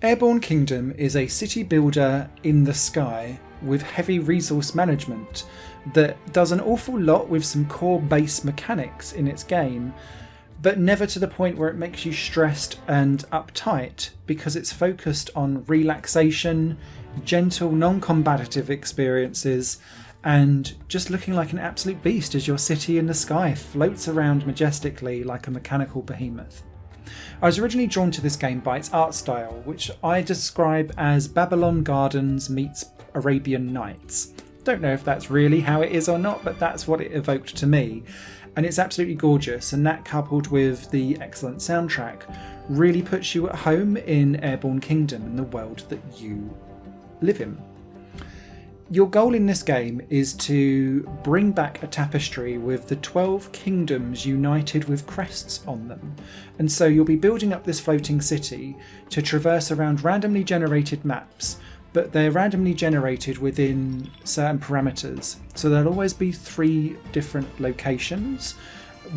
Airborne Kingdom is a city builder in the sky with heavy resource management that does an awful lot with some core base mechanics in its game, but never to the point where it makes you stressed and uptight, because it's focused on relaxation, gentle, non-combative experiences, and just looking like an absolute beast as your city in the sky floats around majestically like a mechanical behemoth. I was originally drawn to this game by its art style, which I describe as Babylon Gardens meets Arabian Nights. Don't know if that's really how it is or not, but that's what it evoked to me. And it's absolutely gorgeous, and that, coupled with the excellent soundtrack, really puts you at home in Airborne Kingdom and the world that you live in. Your goal in this game is to bring back a tapestry with the 12 kingdoms united with crests on them. And so you'll be building up this floating city to traverse around randomly generated maps, but they're randomly generated within certain parameters. So there'll always be 3 different locations.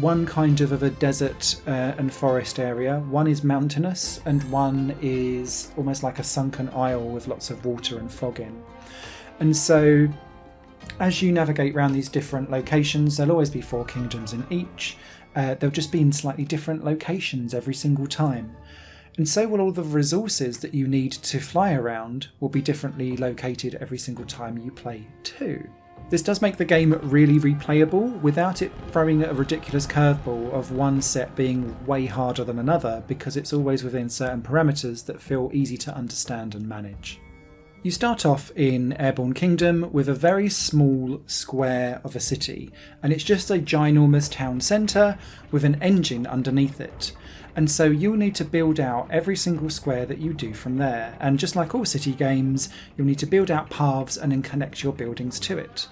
One kind of a desert and forest area, one is mountainous, and one is almost like a sunken isle with lots of water and fog in. And so as you navigate around these different locations, there'll always be 4 kingdoms in each. They'll just be in slightly different locations every single time. And so will all the resources that you need to fly around will be differently located every single time you play too. This does make the game really replayable without it throwing a ridiculous curveball of one set being way harder than another, because it's always within certain parameters that feel easy to understand and manage. You start off in Airborne Kingdom with a very small square of a city, and it's just a ginormous town centre with an engine underneath it. And so you'll need to build out every single square that you do from there, and just like all city games, you'll need to build out paths and then connect your buildings to it.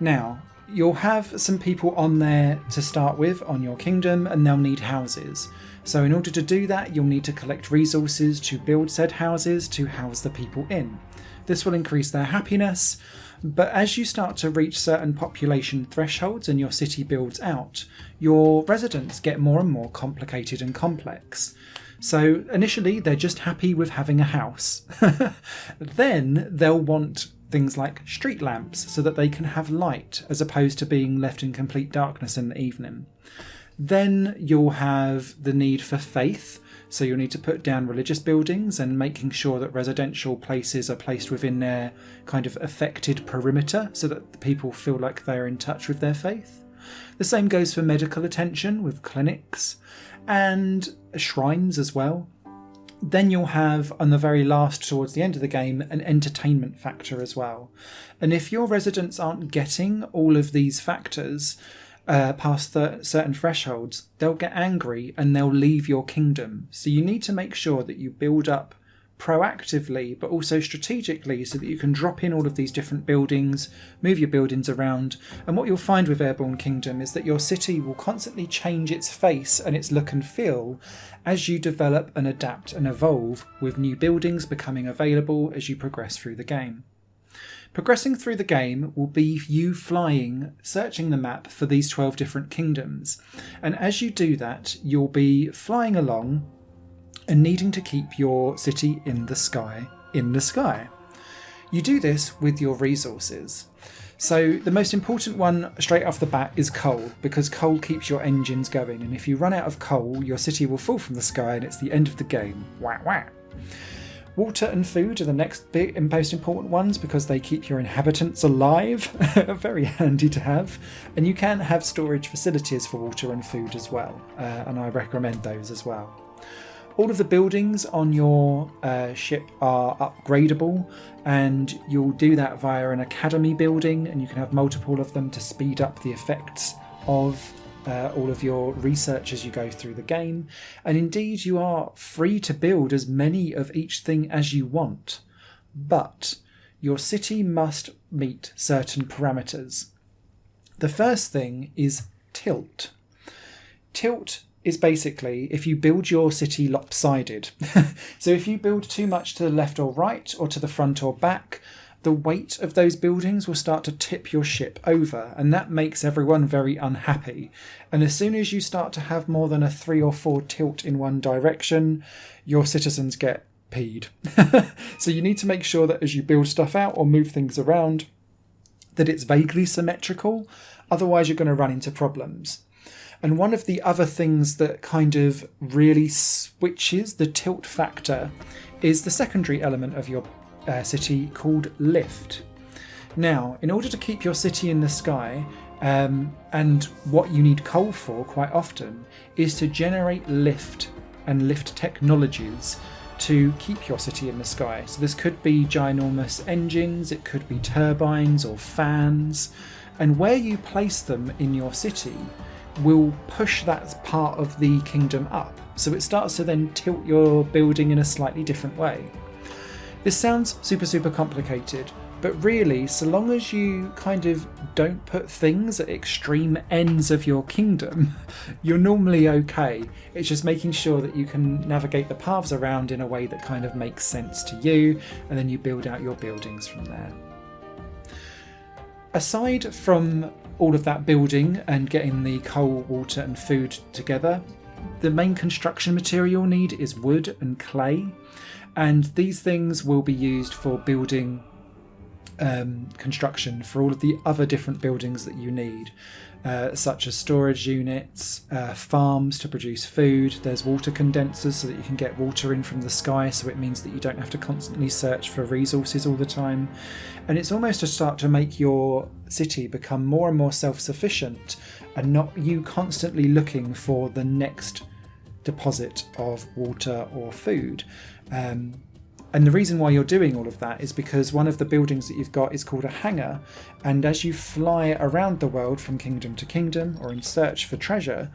Now, you'll have some people on there to start with on your kingdom, and they'll need houses. So in order to do that, you'll need to collect resources to build said houses to house the people in. This will increase their happiness, but as you start to reach certain population thresholds and your city builds out, your residents get more and more complicated and complex. So initially they're just happy with having a house. Then they'll want things like street lamps so that they can have light as opposed to being left in complete darkness in the evening. Then you'll have the need for faith, so you'll need to put down religious buildings and making sure that residential places are placed within their kind of affected perimeter so that the people feel like they're in touch with their faith. The same goes for medical attention with clinics and shrines as well. Then you'll have, on the very last, towards the end of the game, an entertainment factor as well. And if your residents aren't getting all of these factors past certain thresholds, they'll get angry and they'll leave your kingdom. So you need to make sure that you build up proactively but also strategically so that you can drop in all of these different buildings, move your buildings around. And what you'll find with Airborne Kingdom is that your city will constantly change its face and its look and feel as you develop and adapt and evolve, with new buildings becoming available as you progress through the game. Progressing through the game will be you flying, searching the map for these 12 different kingdoms. And as you do that, you'll be flying along and needing to keep your city in the sky. You do this with your resources. So the most important one straight off the bat is coal, because coal keeps your engines going. And if you run out of coal, your city will fall from the sky and it's the end of the game. Wah wah. Water and food are the next big and most important ones because they keep your inhabitants alive. Very handy to have. And you can have storage facilities for water and food as well. And I recommend those as well. All of the buildings on your ship are upgradable, and you'll do that via an academy building, and you can have multiple of them to speed up the effects of all of your research as you go through the game. And indeed, you are free to build as many of each thing as you want, but your city must meet certain parameters. The first thing is tilt. Tilt is basically if you build your city lopsided. So if you build too much to the left or right, or to the front or back, the weight of those buildings will start to tip your ship over, and that makes everyone very unhappy. And as soon as you start to have more than a 3 or 4 tilt in one direction, your citizens get peed. So you need to make sure that as you build stuff out or move things around, that it's vaguely symmetrical. Otherwise, you're going to run into problems. And one of the other things that kind of really switches the tilt factor is the secondary element of your city called lift. Now, in order to keep your city in the sky, and what you need coal for quite often is to generate lift and lift technologies to keep your city in the sky. So this could be ginormous engines, it could be turbines or fans, and where you place them in your city will push that part of the kingdom up. So it starts to then tilt your building in a slightly different way. This sounds super complicated, but really, so long as you kind of don't put things at extreme ends of your kingdom, you're normally okay. It's just making sure that you can navigate the paths around in a way that kind of makes sense to you, and then you build out your buildings from there. Aside from all of that building and getting the coal, water and food together, the main construction material you'll need is wood and clay, and these things will be used for building construction for all of the other different buildings that you need, such as storage units, farms to produce food. There's water condensers so that you can get water in from the sky, so it means that you don't have to constantly search for resources all the time. And it's almost to start to make your city become more and more self-sufficient and not you constantly looking for the next deposit of water or food. And the reason why you're doing all of that is because one of the buildings that you've got is called a hangar, and as you fly around the world from kingdom to kingdom or in search for treasure,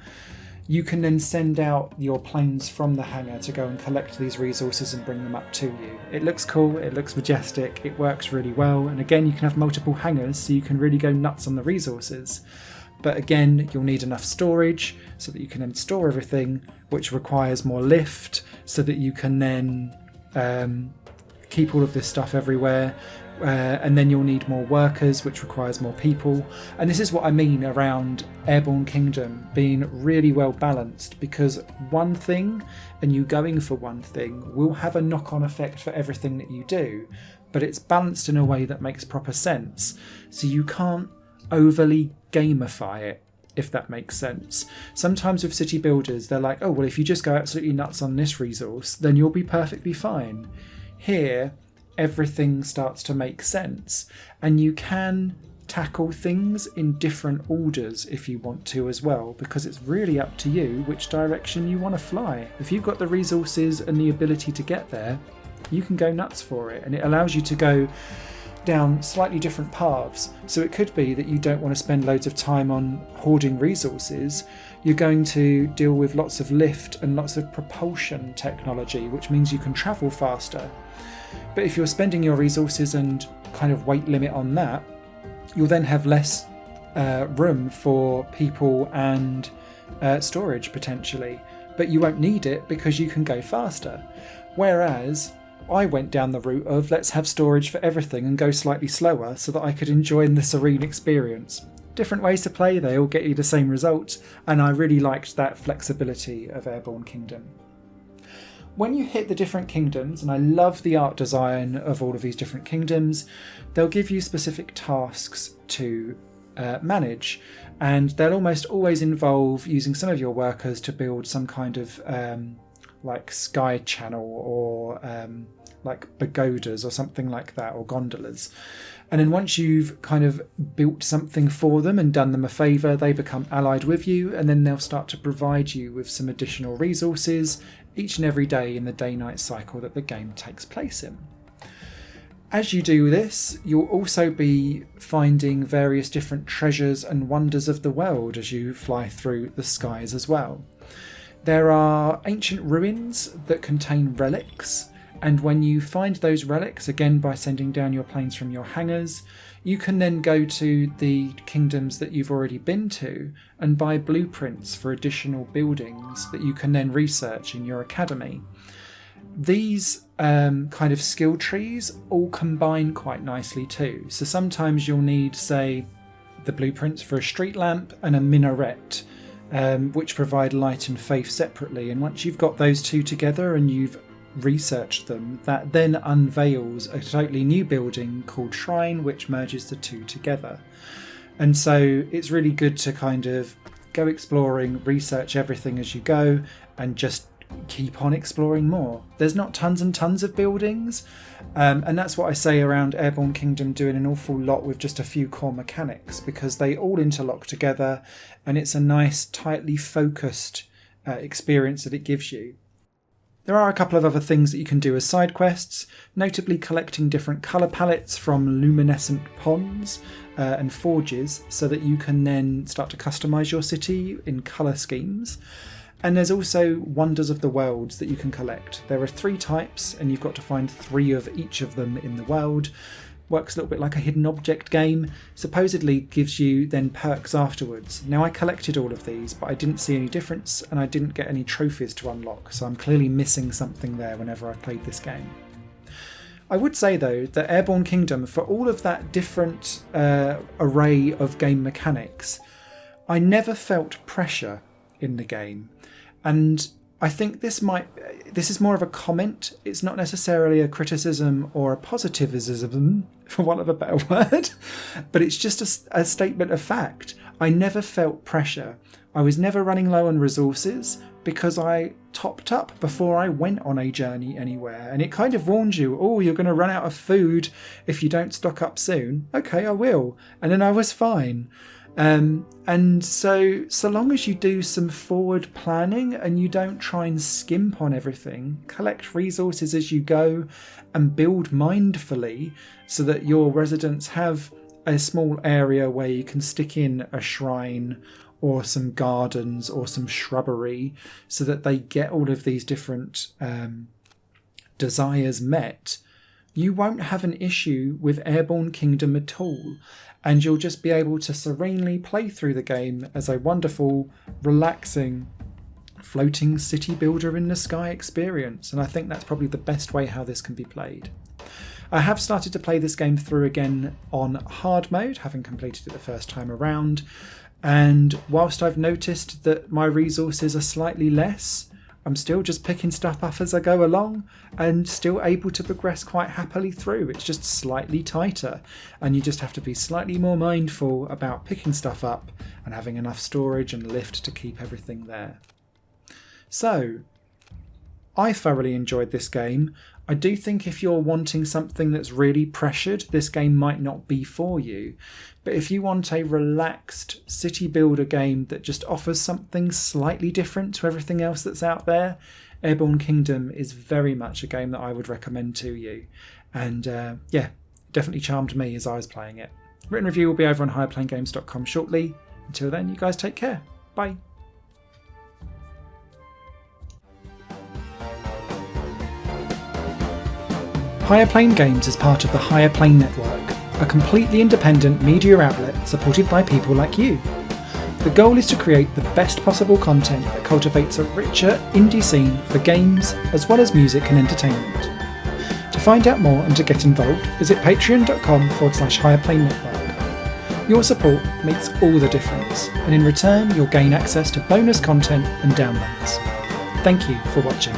you can then send out your planes from the hangar to go and collect these resources and bring them up to you. It looks cool, it looks majestic, it works really well, and again you can have multiple hangars so you can really go nuts on the resources. But again, you'll need enough storage so that you can then store everything, which requires more lift so that you can then keep all of this stuff everywhere, and then you'll need more workers, which requires more people. And this is what I mean around Airborne Kingdom being really well balanced, because one thing and you going for one thing will have a knock-on effect for everything that you do, but it's balanced in a way that makes proper sense, so you can't overly gamify it, if that makes sense. Sometimes with city builders, they're like, oh, well, if you just go absolutely nuts on this resource, then you'll be perfectly fine. Here, everything starts to make sense, and you can tackle things in different orders if you want to as well, because it's really up to you which direction you want to fly. If you've got the resources and the ability to get there, you can go nuts for it, and it allows you to go down slightly different paths. So it could be that you don't want to spend loads of time on hoarding resources. You're going to deal with lots of lift and lots of propulsion technology, which means you can travel faster. But if you're spending your resources and kind of weight limit on that, you'll then have less room for people and storage potentially, but you won't need it because you can go faster. Whereas I went down the route of let's have storage for everything and go slightly slower so that I could enjoy the serene experience. Different ways to play, they all get you the same result, and I really liked that flexibility of Airborne Kingdom. When you hit the different kingdoms, and I love the art design of all of these different kingdoms, they'll give you specific tasks to manage, and they'll almost always involve using some of your workers to build some kind of like sky channel or like pagodas or something like that, or gondolas. And then once you've kind of built something for them and done them a favour, they become allied with you, and then they'll start to provide you with some additional resources each and every day in the day-night cycle that the game takes place in. As you do this, you'll also be finding various different treasures and wonders of the world as you fly through the skies as well. There are ancient ruins that contain relics, and when you find those relics, again by sending down your planes from your hangars, you can then go to the kingdoms that you've already been to and buy blueprints for additional buildings that you can then research in your academy. These kind of skill trees all combine quite nicely too. So sometimes you'll need, say, the blueprints for a street lamp and a minaret, which provide light and faith separately. And once you've got those two together and you've research them, that then unveils a totally new building called Shrine, which merges the two together. And so it's really good to kind of go exploring, research everything as you go, and just keep on exploring more. There's not tons and tons of buildings, and that's what I say around Airborne Kingdom doing an awful lot with just a few core mechanics, because they all interlock together and it's a nice, tightly focused experience that it gives you. There are a couple of other things that you can do as side quests, notably collecting different colour palettes from luminescent ponds and forges, so that you can then start to customise your city in colour schemes. And there's also Wonders of the Worlds that you can collect. There are 3 types, and you've got to find 3 of each of them in the world. Works a little bit like a hidden object game. Supposedly gives you then perks afterwards. Now, I collected all of these, but I didn't see any difference, and I didn't get any trophies to unlock, so I'm clearly missing something there whenever I played this game. I would say, though, that Airborne Kingdom, for all of that different array of game mechanics, I never felt pressure in the game. And I think this is more of a comment. It's not necessarily a criticism or a positivism, for want of a better word, but it's just a statement of fact. I never felt pressure. I was never running low on resources because I topped up before I went on a journey anywhere. And it kind of warns you, oh, you're going to run out of food if you don't stock up soon. Okay, I will. And then I was fine. And so long as you do some forward planning and you don't try and skimp on everything, collect resources as you go and build mindfully so that your residents have a small area where you can stick in a shrine or some gardens or some shrubbery so that they get all of these different desires met, you won't have an issue with Airborne Kingdom at all. And you'll just be able to serenely play through the game as a wonderful, relaxing, floating city builder in the sky experience. And I think that's probably the best way how this can be played. I have started to play this game through again on hard mode, having completed it the first time around. And whilst I've noticed that my resources are slightly less, I'm still just picking stuff up as I go along and still able to progress quite happily through. It's just slightly tighter, and you just have to be slightly more mindful about picking stuff up and having enough storage and lift to keep everything there. So, I thoroughly enjoyed this game. I do think if you're wanting something that's really pressured, this game might not be for you. But if you want a relaxed city builder game that just offers something slightly different to everything else that's out there, Airborne Kingdom is very much a game that I would recommend to you. And yeah, definitely charmed me as I was playing it. Written review will be over on higherplanegames.com shortly. Until then, you guys take care. Bye. Higher Plane Games is part of the Higher Plane Network, a completely independent media outlet supported by people like you. The goal is to create the best possible content that cultivates a richer indie scene for games as well as music and entertainment. To find out more and to get involved, visit patreon.com/Higher Network. Your support makes all the difference, and in return you'll gain access to bonus content and downloads. Thank you for watching.